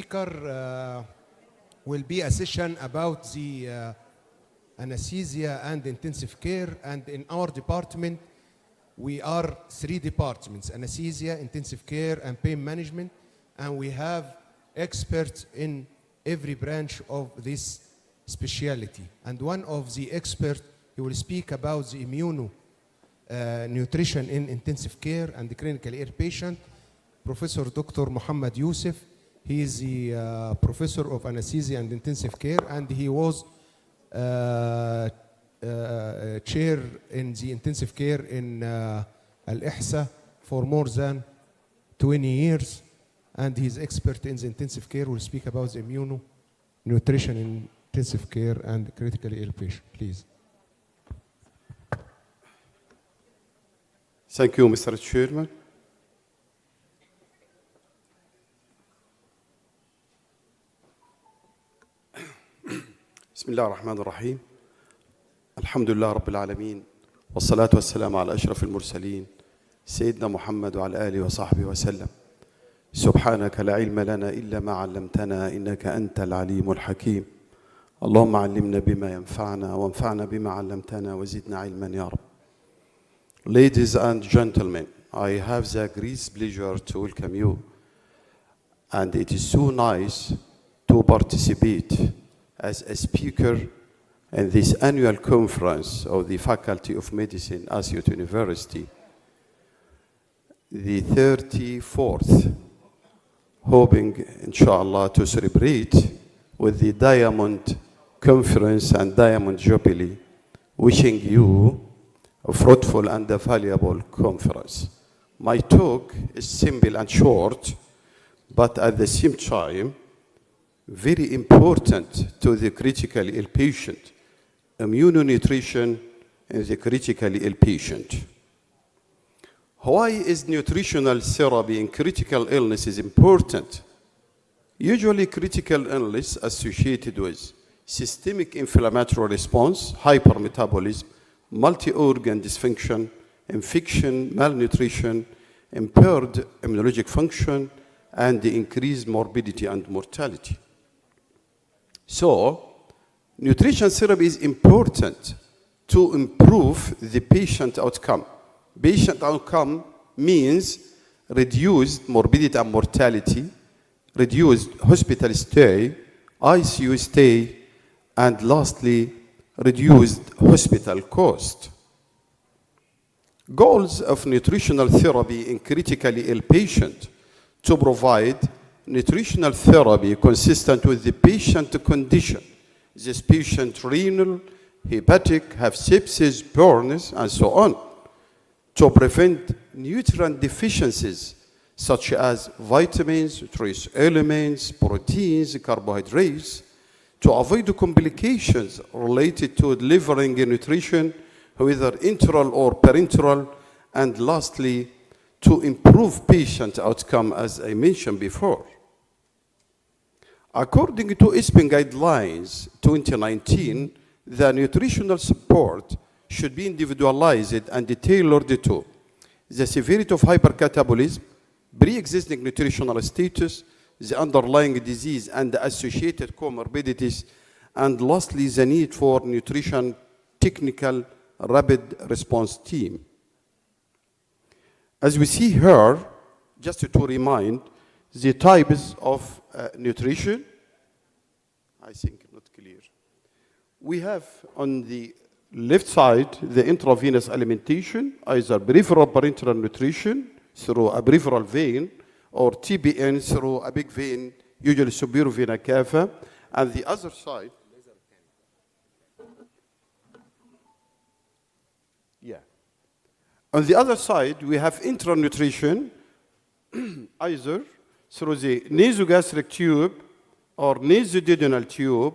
speaker will be a session about the anesthesia and intensive care. And in our department, we are 3 departments: anesthesia, intensive care, and pain management. And we have experts in every branch of this specialty. And one of the experts, he will speak about the immuno-nutrition in intensive care and the critical care patient. Professor Dr. Mohamed Youssef. He is the professor of anesthesia and intensive care, and he was chair in the intensive care in Al-Ihsa for more than 20 years, and he's expert in the intensive care. Will speak about the immuno-nutrition in intensive care and critically ill patient. Please. Thank you, Mr. Chairman. بسم الله الرحمن الرحيم. الحمد لله رب العالمين، والصلاة والسلام على أشرف المرسلين سيدنا محمد وعلى آله وصحبه وسلم. سبحانك لا علم لنا إلا ما علمتنا إنك أنت العليم الحكيم. اللهم علمنا بما ينفعنا وانفعنا بما علمتنا وزدنا علما يا رب. Ladies and gentlemen, I have the great pleasure to welcome you, and it is so nice to participate as a speaker in this annual conference of the Faculty of Medicine, Asyut University, the 34th, hoping, inshallah, to celebrate with the Diamond Conference and Diamond Jubilee, wishing you a fruitful and a valuable conference. My talk is simple and short, but at the same time, very important to the critically ill patient. Immuno-nutrition in the critically ill patient. Why is nutritional therapy in critical illness is important? Usually critical illness associated with systemic inflammatory response, hypermetabolism, multi-organ dysfunction, infection, malnutrition, impaired immunologic function, and the increased morbidity and mortality. So, nutrition therapy is important to improve the patient outcome. Patient outcome means reduced morbidity and mortality, reduced hospital stay, ICU stay, and lastly, reduced hospital cost. Goals of nutritional therapy in critically ill patient: to provide nutritional therapy consistent with the patient condition. This patient renal, hepatic, have sepsis, burns, and so on. To prevent nutrient deficiencies such as vitamins, trace elements, proteins, carbohydrates. To avoid complications related to delivering nutrition, whether enteral or parenteral. And lastly, to improve patient outcome, as I mentioned before. According to ISPIN guidelines 2019, the nutritional support should be individualized and tailored to the severity of hypercatabolism, pre-existing nutritional status, the underlying disease and the associated comorbidities, and lastly, the need for nutrition technical rapid response team. As we see here, just to remind, the types of nutrition, I think not clear. We have on the left side the intravenous alimentation, either peripheral parenteral nutrition through a peripheral vein, or TPN through a big vein, usually superior vena cava, and the other side, on the other side, we have intranutrition, either through the nasogastric tube, or nasoduodenal tube,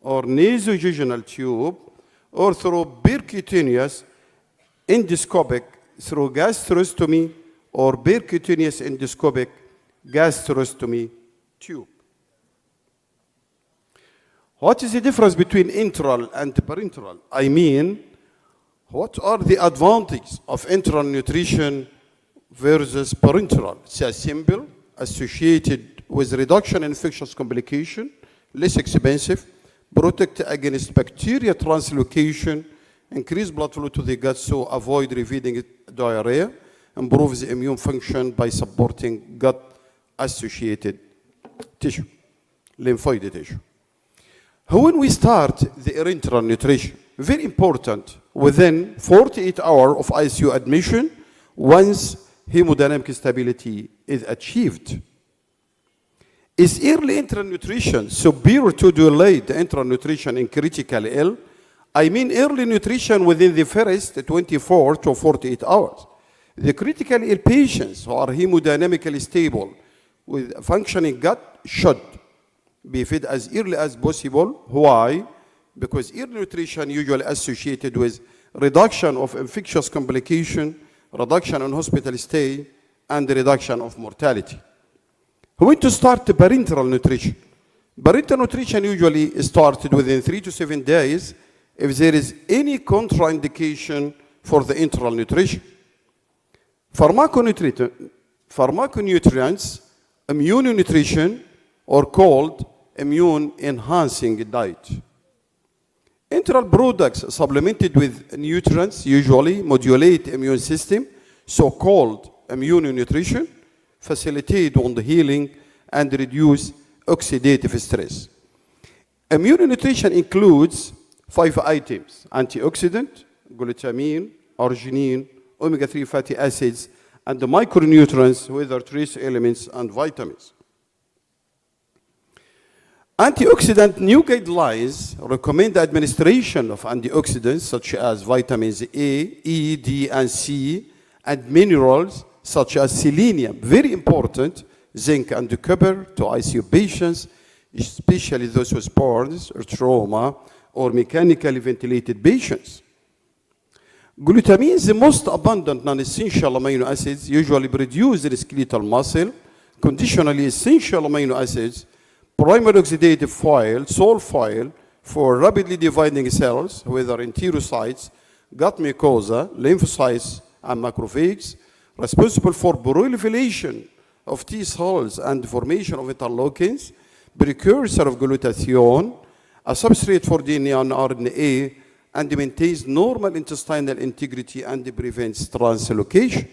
or nasojejunal tube, or through percutaneous endoscopic through gastrostomy, or percutaneous endoscopic gastrostomy tube. What is the difference between enteral and parenteral? I mean, what are the advantages of enteral nutrition versus parenteral? It's a simple associated with reduction in infectious complication, less expensive, protect against bacteria translocation, increase blood flow to the gut, so avoid repeating diarrhea, improves immune function by supporting gut-associated tissue, lymphoid tissue. When we start the enteral nutrition, very important, within 48 hours of ICU admission, once hemodynamic stability is achieved. Is early enteral nutrition superior to delayed enteral nutrition in critically ill? I mean early nutrition within the first 24 to 48 hours. The critically ill patients who are hemodynamically stable with a functioning gut should be fed as early as possible. Why? Because early nutrition usually associated with reduction of infectious complication, reduction in hospital stay, and reduction of mortality. When to start parenteral nutrition? Parenteral nutrition usually started within 3 to 7 days if there is any contraindication for the enteral nutrition. Pharmaconutrients, immuno-nutrition, or called immune-enhancing diet. Enteral products supplemented with nutrients usually modulate immune system, so-called immuno-nutrition, facilitate wound healing, and reduce oxidative stress. Immuno-nutrition includes 5 items: antioxidant, glutamine, arginine, omega-3 fatty acids, and the micronutrients, whether trace elements and vitamins. Antioxidant new guidelines recommend administration of antioxidants such as vitamins A, E, D, and C, and minerals such as selenium, very important, zinc and copper to ICU patients, especially those with burns or trauma or mechanically ventilated patients. Glutamine is the most abundant non-essential amino acids usually produced in skeletal muscle, conditionally essential amino acids, primary oxidative foil, salt foil for rapidly dividing cells, whether enterocytes, gut mucosa, lymphocytes, and macrophages, responsible for proliferation of T cells and formation of interleukins, precursor of glutathione, a substrate for DNA and RNA, and maintains normal intestinal integrity and prevents translocation.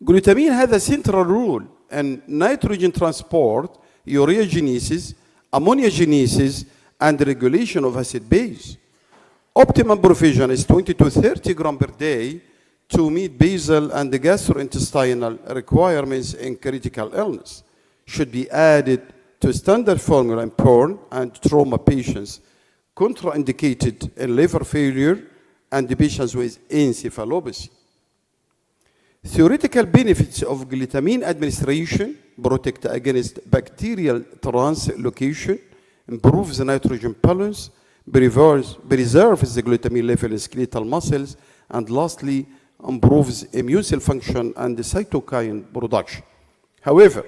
Glutamine has a central role in nitrogen transport, ureagenesis, ammoniogenesis, and regulation of acid base. Optimum provision is 20 to 30 grams per day to meet basal and gastrointestinal requirements in critical illness. Should be added to standard formula in burn and trauma patients, contraindicated in liver failure, and the patients with encephalopathy. Theoretical benefits of glutamine administration: protect against bacterial translocation, improves the nitrogen balance, preserves the glutamine level in skeletal muscles, and lastly, improves immune cell function and the cytokine production. However,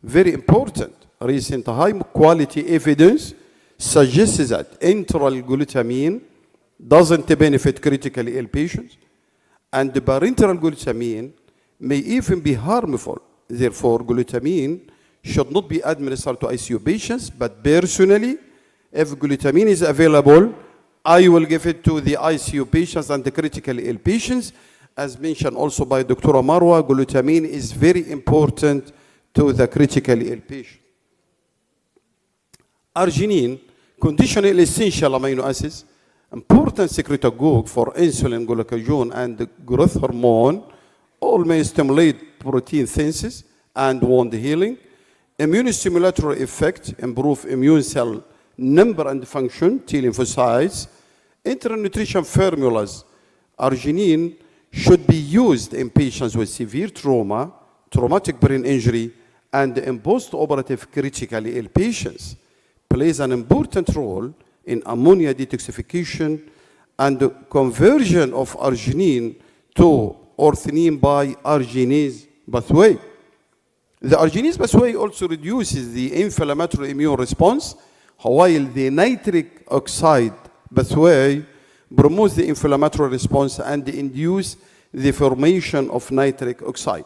very important, recent high-quality evidence suggests that enteral glutamine doesn't benefit critically ill patients, and the parenteral glutamine may even be harmful. Therefore, glutamine should not be administered to ICU patients, but personally, if glutamine is available, I will give it to the ICU patients and the critically ill patients. As mentioned also by Dr. Marwa, glutamine is very important to the critically ill patient. Arginine, conditionally essential amino acids, important secretagogue for insulin, glucagon, and the growth hormone, all may stimulate protein synthesis and wound healing. Immunostimulatory effect, improve immune cell number and function, T lymphocytes. Enteral nutrition formulas, arginine should be used in patients with severe trauma, traumatic brain injury, and in post-operative critically ill patients. Plays an important role in ammonia detoxification and the conversion of arginine to orthonine by arginase pathway. The arginase pathway also reduces the inflammatory immune response, while the nitric oxide pathway promotes the inflammatory response and induce the formation of nitric oxide.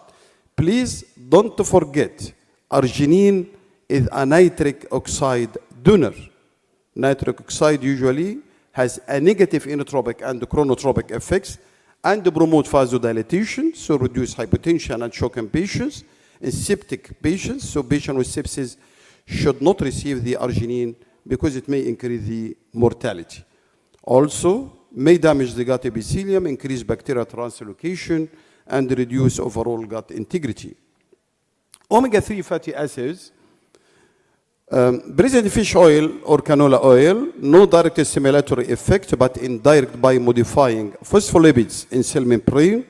Please don't forget, arginine is a nitric oxide donor. Nitric oxide usually has a negative inotropic and chronotropic effects and promote vasodilatation, so reduce hypotension and shock in patients. In septic patients, so patients with sepsis should not receive the arginine because it may increase the mortality. Also, may damage the gut epithelium, increase bacterial translocation, and reduce overall gut integrity. Omega-3 fatty acids, present in fish oil or canola oil, no direct stimulatory effect, but indirect by modifying phospholipids in cell membrane.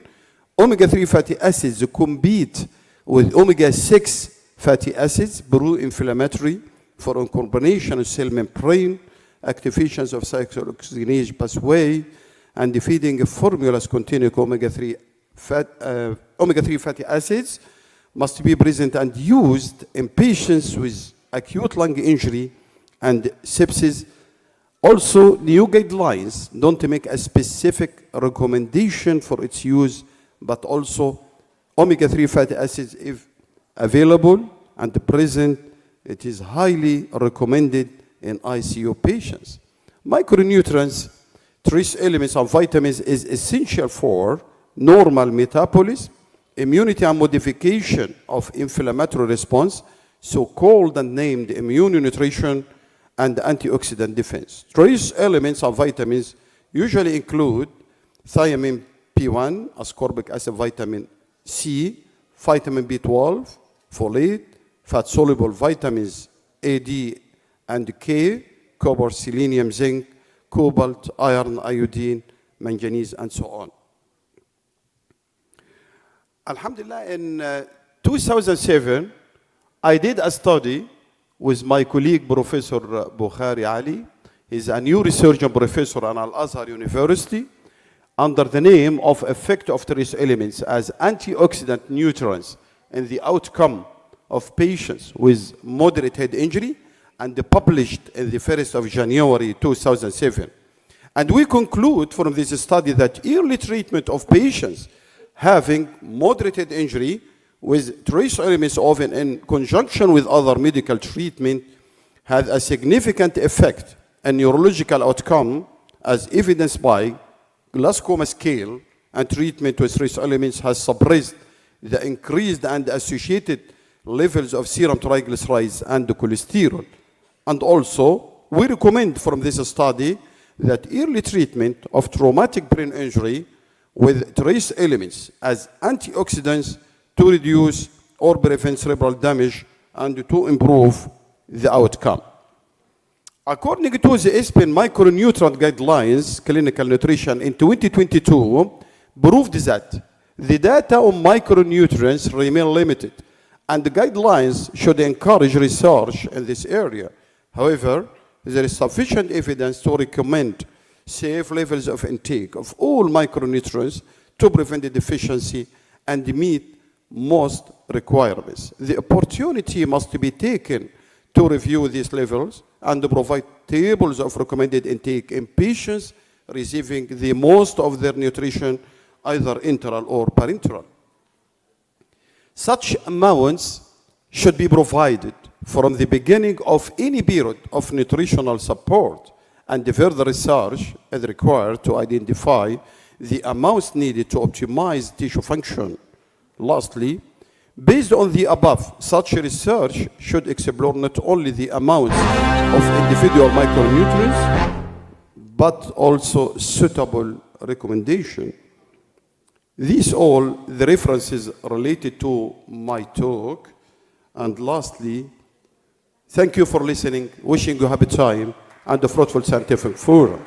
Omega-3 fatty acids compete with omega-6 fatty acids, pro-inflammatory for incorporation of cell membrane, activations of cyclooxygenase pathway, and feeding formulas containing omega-3 fatty acids must be present and used in patients with acute lung injury and sepsis. Also, new guidelines don't make a specific recommendation for its use, but also omega-3 fatty acids, if available and present, it is highly recommended in ICU patients. Micronutrients, trace elements, and vitamins is essential for normal metabolism, immunity and modification of inflammatory response, so-called and named immuno-nutrition, and antioxidant defense. Trace elements and vitamins usually include thiamine P1, ascorbic acid, vitamin C, vitamin B12, folate, fat-soluble vitamins A, D, and K, copper, selenium, zinc, cobalt, iron, iodine, manganese, and so on. Alhamdulillah, in 2007, I did a study with my colleague, Professor Bukhari Ali. He's a neurosurgeon professor at Al-Azhar University, under the name of effect of trace elements as antioxidant nutrients in the outcome of patients with moderate head injury, and published in the 1st of January 2007. And we conclude from this study that early treatment of patients having moderate head injury with trace elements, often in conjunction with other medical treatment, had a significant effect in neurological outcome, as evidenced by Glasgow scale, and treatment with trace elements has suppressed the increased and associated levels of serum triglycerides and cholesterol. And also, we recommend from this study that early treatment of traumatic brain injury with trace elements as antioxidants to reduce or prevent cerebral damage and to improve the outcome. According to the ESPN micronutrient guidelines, clinical nutrition in 2022 proved that the data on micronutrients remain limited, and the guidelines should encourage research in this area. However, there is sufficient evidence to recommend safe levels of intake of all micronutrients to prevent the deficiency and meet most requirements. The opportunity must be taken to review these levels and provide tables of recommended intake in patients receiving the most of their nutrition, either enteral or parenteral. Such amounts should be provided from the beginning of any period of nutritional support, and the further research is required to identify the amounts needed to optimize tissue function. Lastly, based on the above, such research should explore not only the amounts of individual micronutrients, but also suitable recommendation. These all the references related to my talk. And lastly, thank you for listening, wishing you a happy time and a fruitful scientific forum.